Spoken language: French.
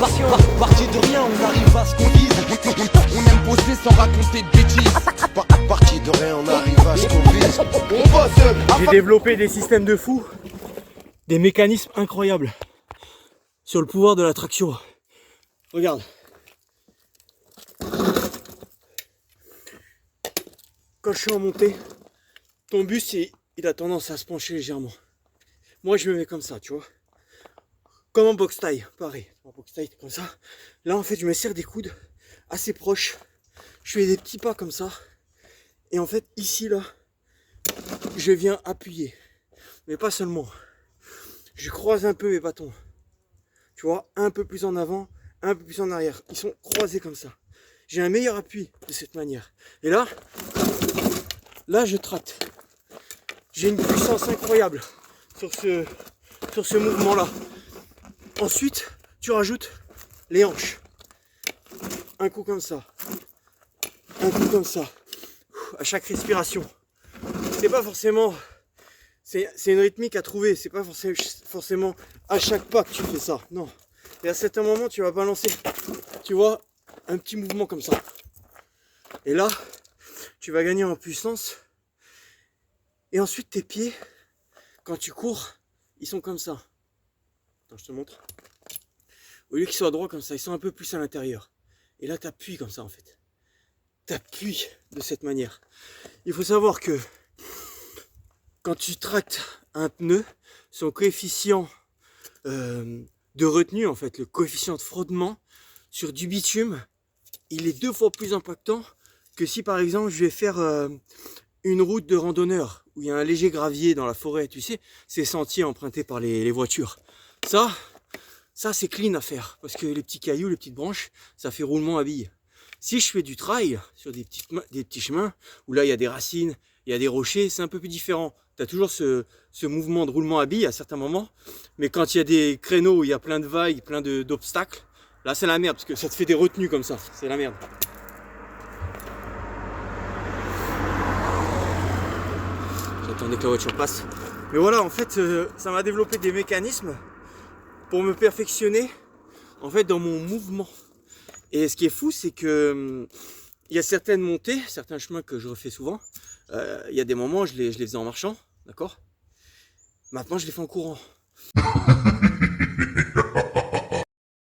perfection. Parti de rien, on arrive à ce qu'on vise. On aime poser sans raconter de bêtises. Parti de rien, on arrive à ce qu'on vise. On bosse. J'ai développé des systèmes de fou, des mécanismes incroyables sur le pouvoir de la traction. Regarde. Quand je suis en montée, ton buste il a tendance à se pencher légèrement. Moi je me mets comme ça, tu vois. Comme en boxe taille, pareil. En boxe taille, comme ça. Là en fait je me serre des coudes assez proches. Je fais des petits pas comme ça. Et en fait ici là, je viens appuyer. Mais pas seulement. Je croise un peu mes bâtons. Tu vois, un peu plus en avant, un peu plus en arrière. Ils sont croisés comme ça. J'ai un meilleur appui de cette manière. Et là je tracte. J'ai une puissance incroyable sur ce mouvement-là. Ensuite, tu rajoutes les hanches. Un coup comme ça. Un coup comme ça. À chaque respiration. C'est pas forcément... C'est une rythmique à trouver. C'est pas forcément à chaque pas que tu fais ça. Non. Et à certains moments, tu vas balancer, tu vois, un petit mouvement comme ça. Et là, tu vas gagner en puissance. Et ensuite, tes pieds, quand tu cours, ils sont comme ça. Attends, je te montre. Au lieu qu'ils soient droits comme ça, ils sont un peu plus à l'intérieur. Et là, tu appuies comme ça, en fait. Tu appuies de cette manière. Il faut savoir que quand tu tractes un pneu, son coefficient de retenue, en fait, le coefficient de frottement sur du bitume, il est 2 fois plus impactant que si, par exemple, je vais faire une route de randonneur où il y a un léger gravier dans la forêt, tu sais, ces sentiers empruntés par les voitures. Ça c'est clean à faire parce que les petits cailloux, les petites branches, ça fait roulement à billes. Si je fais du trail sur des petits chemins où là il y a des racines, il y a des rochers, c'est un peu plus différent. Tu as toujours ce mouvement de roulement à billes à certains moments, mais quand il y a des créneaux où il y a plein de vagues, plein d'obstacles, là c'est la merde parce que ça te fait des retenues comme ça, c'est la merde. J'attendais que la voiture passe. Mais voilà, en fait, ça m'a développé des mécanismes pour me perfectionner en fait dans mon mouvement. Et ce qui est fou, c'est que il y a certaines montées, certains chemins que je refais souvent. Il y a des moments, je les faisais en marchant, d'accord? Maintenant, je les fais en courant.